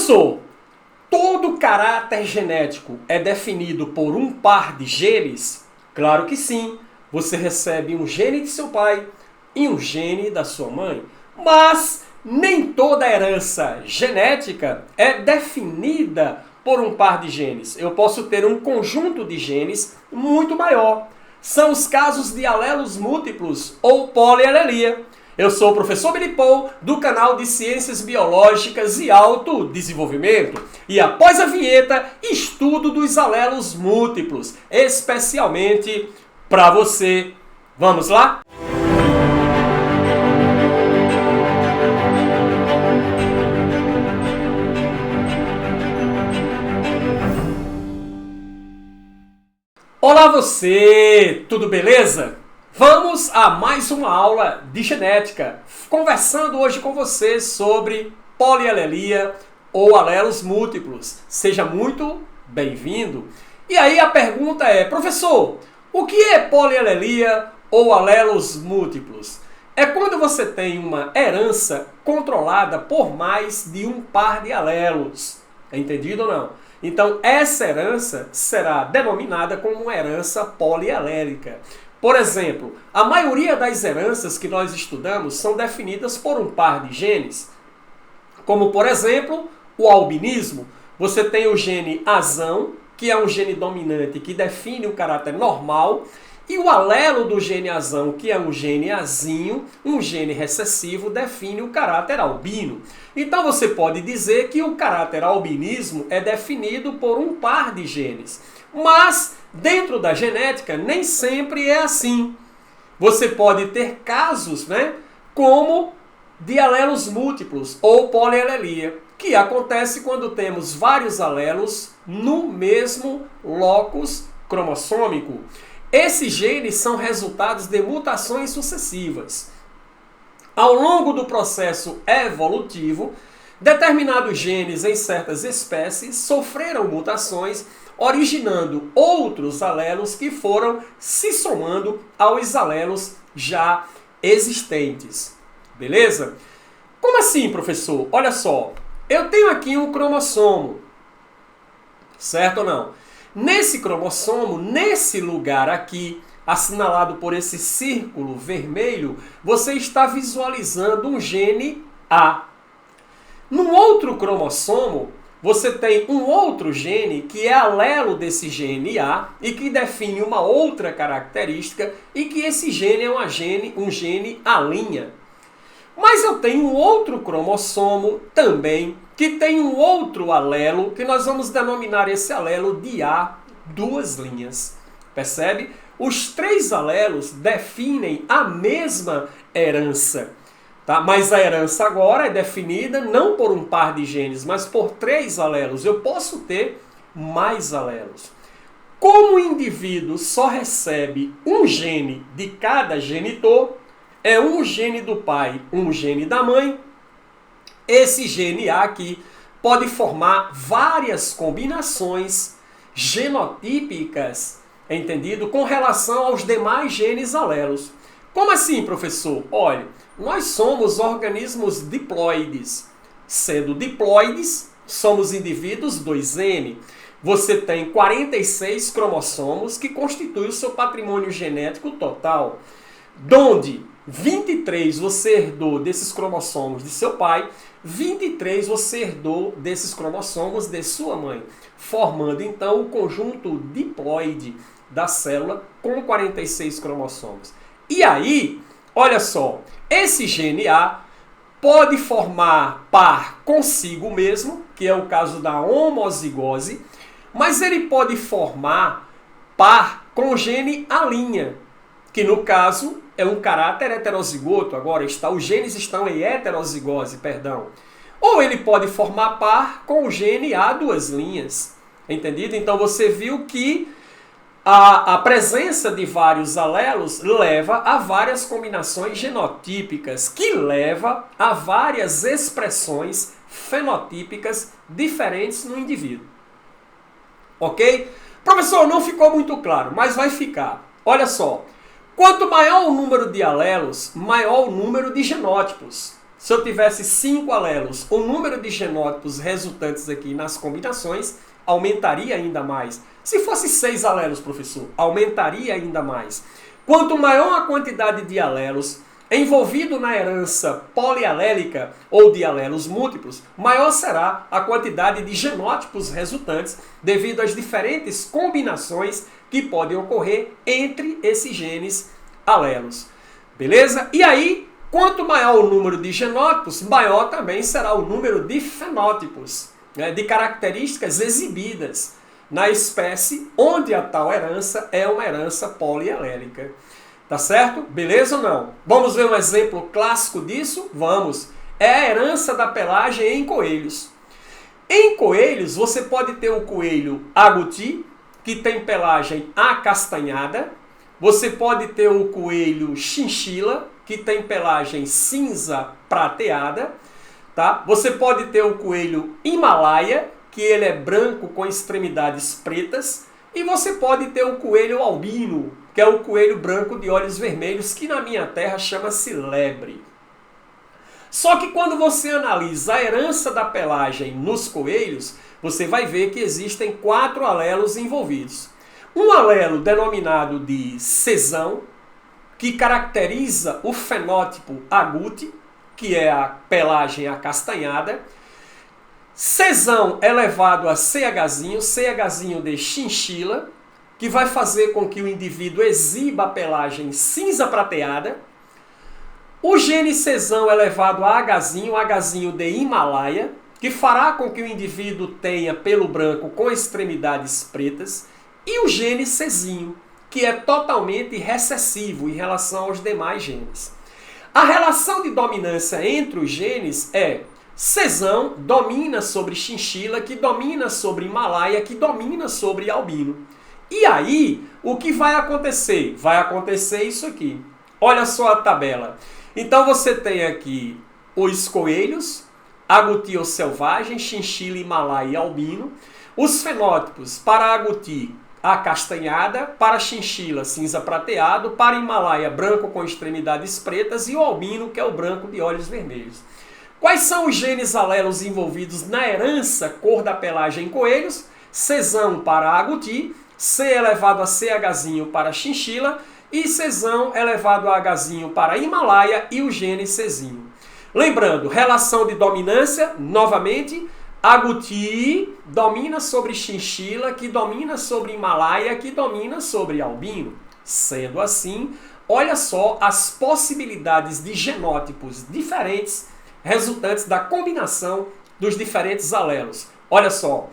Professor, todo caráter genético é definido por um par de genes? Claro que sim. Você recebe um gene de seu pai e um gene da sua mãe. Mas nem toda herança genética é definida por um par de genes. Eu posso ter um conjunto de genes muito maior. São os casos de alelos múltiplos ou polialelia. Eu sou o professor Billy Paul, do canal de Ciências Biológicas e Autodesenvolvimento. E após a vinheta, estudo dos alelos múltiplos, especialmente para você. Vamos lá? Olá você, tudo beleza? Vamos a mais uma aula de genética, conversando hoje com você sobre polialelia ou alelos múltiplos. Seja muito bem-vindo. E aí a pergunta é, professor, o que é polialelia ou alelos múltiplos? É quando você tem uma herança controlada por mais de um par de alelos. É entendido ou não? Então, essa herança será denominada como uma herança polialélica. Por exemplo, a maioria das heranças que nós estudamos são definidas por um par de genes. Como, por exemplo, o albinismo. Você tem o gene azão, que é um gene dominante que define o caráter normal, e o alelo do gene azão, que é um gene azinho, um gene recessivo, define o caráter albino. Então você pode dizer que o caráter albinismo é definido por um par de genes. Mas, dentro da genética, nem sempre é assim. Você pode ter casos, como de alelos múltiplos ou polialelia, que acontece quando temos vários alelos no mesmo locus cromossômico. Esses genes são resultados de mutações sucessivas. Ao longo do processo evolutivo, determinados genes em certas espécies sofreram mutações, originando outros alelos que foram se somando aos alelos já existentes. Beleza? Como assim, professor? Olha só, eu tenho aqui um cromossomo, certo ou não? Nesse cromossomo, nesse lugar aqui, assinalado por esse círculo vermelho, você está visualizando um gene A. No outro cromossomo, você tem um outro gene que é alelo desse gene A e que define uma outra característica e que esse gene é um gene A'. Mas eu tenho um outro cromossomo também que tem um outro alelo que nós vamos denominar esse alelo de A, duas linhas. Percebe? Os três alelos definem a mesma herança. Tá? Mas a herança agora é definida não por um par de genes, mas por três alelos. Eu posso ter mais alelos. Como o indivíduo só recebe um gene de cada genitor, é um gene do pai, um gene da mãe, esse gene A aqui pode formar várias combinações genotípicas, entendido? Com relação aos demais genes alelos. Como assim, professor? Olha, nós somos organismos diploides. Sendo diploides, somos indivíduos 2N. Você tem 46 cromossomos que constituem o seu patrimônio genético total, donde 23 você herdou desses cromossomos de seu pai, 23 você herdou desses cromossomos de sua mãe, formando então o conjunto diploide da célula com 46 cromossomos. E aí, olha só, esse gene A pode formar par consigo mesmo, que é o caso da homozigose, mas ele pode formar par com o gene A', que no caso é um caráter heterozigoto, agora os genes estão em heterozigose, perdão. Ou ele pode formar par com o gene A duas linhas, entendido? Então você viu que a presença de vários alelos leva a várias combinações genotípicas, que leva a várias expressões fenotípicas diferentes no indivíduo. Ok? Professor, não ficou muito claro, mas vai ficar. Olha só. Quanto maior o número de alelos, maior o número de genótipos, se eu tivesse 5 alelos, o número de genótipos resultantes aqui nas combinações aumentaria ainda mais. Se fosse 6 alelos, professor, aumentaria ainda mais. Quanto maior a quantidade de alelos envolvido na herança polialélica ou de alelos múltiplos, maior será a quantidade de genótipos resultantes devido às diferentes combinações que podem ocorrer entre esses genes alelos. Beleza? E aí, quanto maior o número de genótipos, maior também será o número de fenótipos, né, de características exibidas na espécie onde a tal herança é uma herança polialélica. Tá certo? Beleza ou não? Vamos ver um exemplo clássico disso? Vamos. É a herança da pelagem em coelhos. Em coelhos, você pode ter o coelho agouti, que tem pelagem acastanhada. Você pode ter o coelho chinchila, que tem pelagem cinza prateada. Tá? Você pode ter o coelho himalaia, que ele é branco com extremidades pretas. E você pode ter o coelho albino, que é o coelho branco de olhos vermelhos, que na minha terra chama-se lebre. Só que quando você analisa a herança da pelagem nos coelhos, você vai ver que existem 4 alelos envolvidos. Um alelo denominado de cesão, que caracteriza o fenótipo agouti, que é a pelagem acastanhada. Cesão elevado a CHzinho de chinchila, que vai fazer com que o indivíduo exiba a pelagem cinza prateada. O gene cesão elevado a Hzinho de Himalaia, que fará com que o indivíduo tenha pelo branco com extremidades pretas. E o gene Czinho, que é totalmente recessivo em relação aos demais genes. A relação de dominância entre os genes é cesão domina sobre chinchila, que domina sobre Himalaia, que domina sobre albino. E aí, o que vai acontecer? Vai acontecer isso aqui. Olha só a tabela. Então você tem aqui os coelhos, agouti ou selvagem, chinchila, Himalaia e albino. Os fenótipos para agouti, acastanhada, para chinchila, cinza prateado, para Himalaia, branco com extremidades pretas e o albino, que é o branco de olhos vermelhos. Quais são os genes alelos envolvidos na herança cor da pelagem em coelhos? Cesão para agouti, C elevado a CHzinho para chinchila e Cesão elevado a Hzinho para Himalaia e o gene Czinho. Lembrando, relação de dominância, novamente, agouti domina sobre chinchila, que domina sobre Himalaia, que domina sobre albino. Sendo assim, olha só as possibilidades de genótipos diferentes resultantes da combinação dos diferentes alelos. Olha só,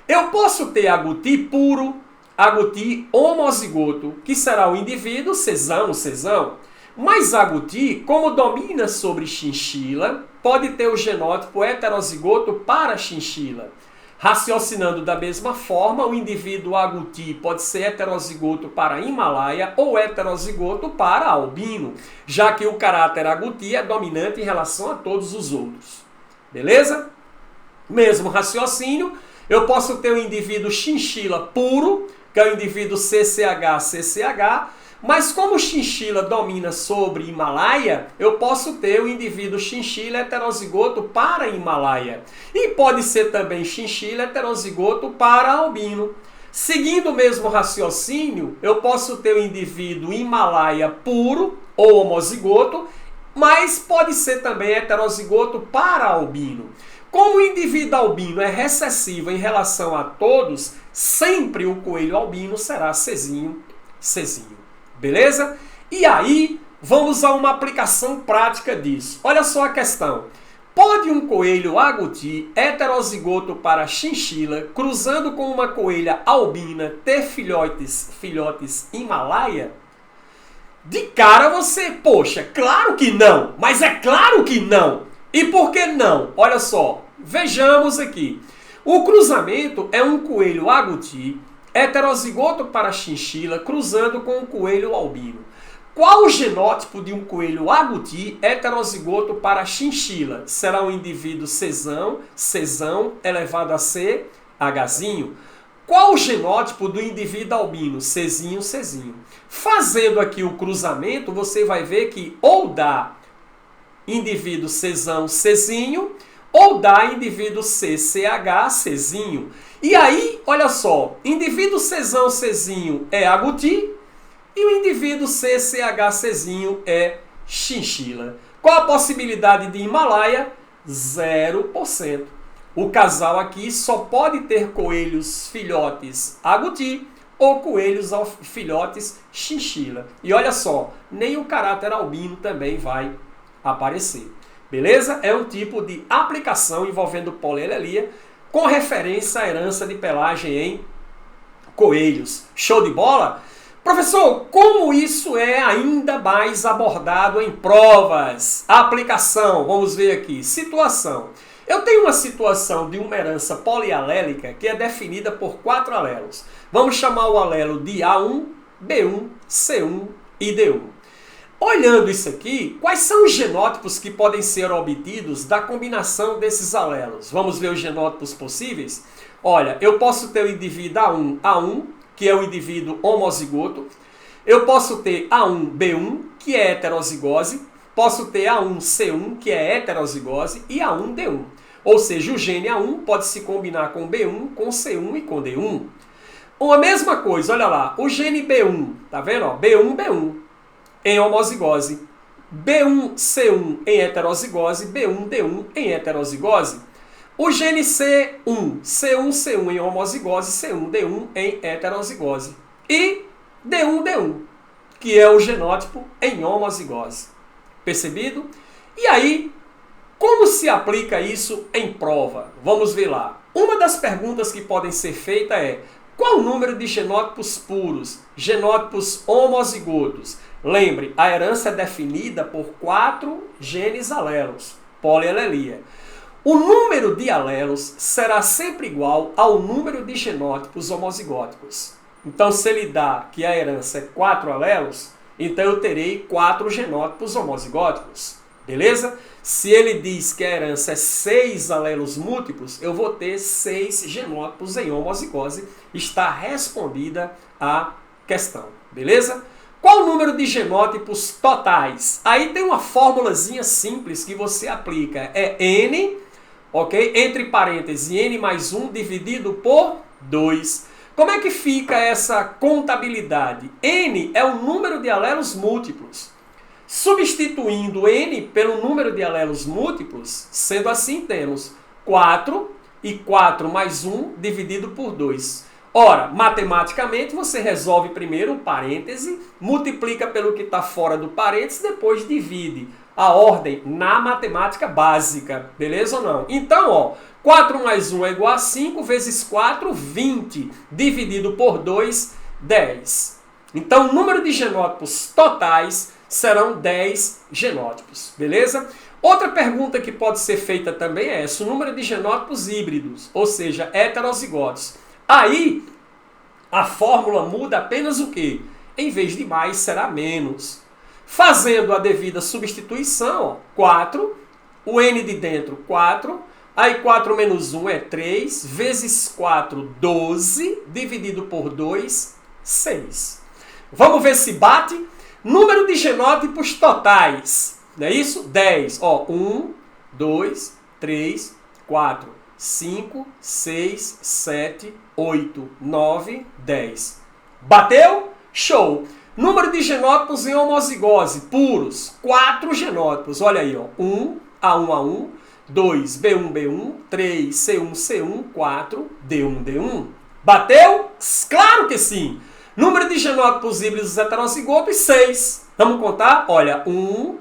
eu posso ter agouti puro, agouti homozigoto, que será o indivíduo cesão, mas agouti, como domina sobre chinchila, pode ter o genótipo heterozigoto para chinchila. Raciocinando da mesma forma, o indivíduo agouti pode ser heterozigoto para Himalaia ou heterozigoto para albino, já que o caráter agouti é dominante em relação a todos os outros. Beleza? Mesmo raciocínio, eu posso ter o indivíduo chinchila puro, que é o indivíduo CCH, mas como chinchila domina sobre Himalaia, eu posso ter o indivíduo chinchila heterozigoto para Himalaia. E pode ser também chinchila heterozigoto para albino. Seguindo o mesmo raciocínio, eu posso ter o indivíduo Himalaia puro ou homozigoto, mas pode ser também heterozigoto para albino. Como o indivíduo albino é recessivo em relação a todos, sempre o coelho albino será Czinho. Beleza? E aí, vamos a uma aplicação prática disso. Olha só a questão. Pode um coelho agouti heterozigoto para chinchila, cruzando com uma coelha albina, ter filhotes Himalaia? De cara você, poxa, claro que não, mas é claro que não. E por que não? Olha só, vejamos aqui. O cruzamento é um coelho agouti heterozigoto para chinchila cruzando com um coelho albino. Qual o genótipo de um coelho agouti heterozigoto para chinchila? Será um indivíduo cesão elevado a C, Hzinho. Qual o genótipo do indivíduo albino? Czinho. Fazendo aqui o cruzamento, você vai ver que ou dá indivíduo Czão, Czinho, ou dá indivíduo CCH, Czinho. E aí, olha só, indivíduo Czão, Czinho é agouti e o indivíduo CCH, Czinho é chinchila. Qual a possibilidade de Himalaia? 0%. O casal aqui só pode ter coelhos filhotes agouti ou coelhos filhotes chinchila. E olha só, nem o caráter albino também vai aparecer. Beleza? É um tipo de aplicação envolvendo polielelia com referência à herança de pelagem em coelhos. Show de bola? Professor, como isso é ainda mais abordado em provas? Aplicação, vamos ver aqui. Situação. Eu tenho uma situação de uma herança polialélica que é definida por 4 alelos. Vamos chamar o alelo de A1, B1, C1 e D1. Olhando isso aqui, quais são os genótipos que podem ser obtidos da combinação desses alelos? Vamos ver os genótipos possíveis? Olha, eu posso ter o indivíduo A1, que é o indivíduo homozigoto. Eu posso ter A1B1, que é heterozigose. Posso ter A1C1, que é heterozigose. E A1D1. Ou seja, o gene A1 pode se combinar com B1, com C1 e com D1. A mesma coisa, olha lá, o gene B1, tá vendo? Ó, B1B1 em homozigose. B1C1 em heterozigose. B1D1 em heterozigose. O gene C1, C1C1 em homozigose, C1D1 em heterozigose. E D1D1, que é o genótipo em homozigose. Percebido? E aí, como se aplica isso em prova? Vamos ver lá. Uma das perguntas que podem ser feitas é: qual o número de genótipos puros, genótipos homozigotos? Lembre, a herança é definida por 4 genes alelos, polialelia. O número de alelos será sempre igual ao número de genótipos homozigóticos. Então, se ele dá que a herança é 4 alelos, então eu terei 4 genótipos homozigóticos. Beleza? Se ele diz que a herança é 6 alelos múltiplos, eu vou ter 6 genótipos em homozigose. Está respondida a questão. Beleza? Qual o número de genótipos totais? Aí tem uma formulazinha simples que você aplica. É N, ok? Entre parênteses, N mais 1 dividido por 2. Como é que fica essa contabilidade? N é o número de alelos múltiplos. Substituindo N pelo número de alelos múltiplos, sendo assim, temos 4 e 4 mais 1 dividido por 2. Ora, matematicamente, você resolve primeiro o parêntese, multiplica pelo que está fora do parêntese, depois divide. A ordem na matemática básica, beleza ou não? Então, ó, 4 mais 1 é igual a 5, vezes 4, 20, dividido por 2, 10. Então, o número de genótipos totais serão 10 genótipos, beleza? Outra pergunta que pode ser feita também é essa: o número de genótipos híbridos, ou seja, heterozigotos. Aí, a fórmula muda apenas o quê? Em vez de mais, será menos. Fazendo a devida substituição, ó, 4, o N de dentro, 4, aí 4 menos 1 é 3, vezes 4, 12, dividido por 2, 6. Vamos ver se bate. Número de genótipos totais, não é isso? 10. Ó, 1, 2, 3, 4, 5, 6, 7, 8, 9, 10. Bateu? Show! Número de genótipos em homozigose puros, 4 genótipos. Olha aí, ó. 1, A1A1, 2, B1B1, 3, C1C1, 4, D1D1. Bateu? Claro que sim! Número de genótipos híbridos heterozigotos, 6. Vamos contar? Olha, 1,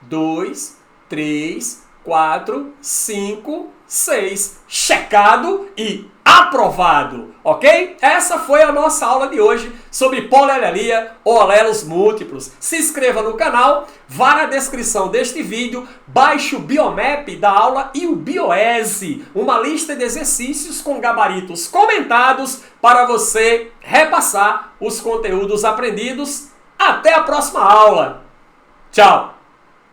2, 3, 4, 5, 6. Checado e aprovado, ok? Essa foi a nossa aula de hoje sobre polialelia ou alelos múltiplos. Se inscreva no canal, vá na descrição deste vídeo, baixe o Biomap da aula e o Bioese, uma lista de exercícios com gabaritos comentados para você repassar os conteúdos aprendidos. Até a próxima aula. Tchau!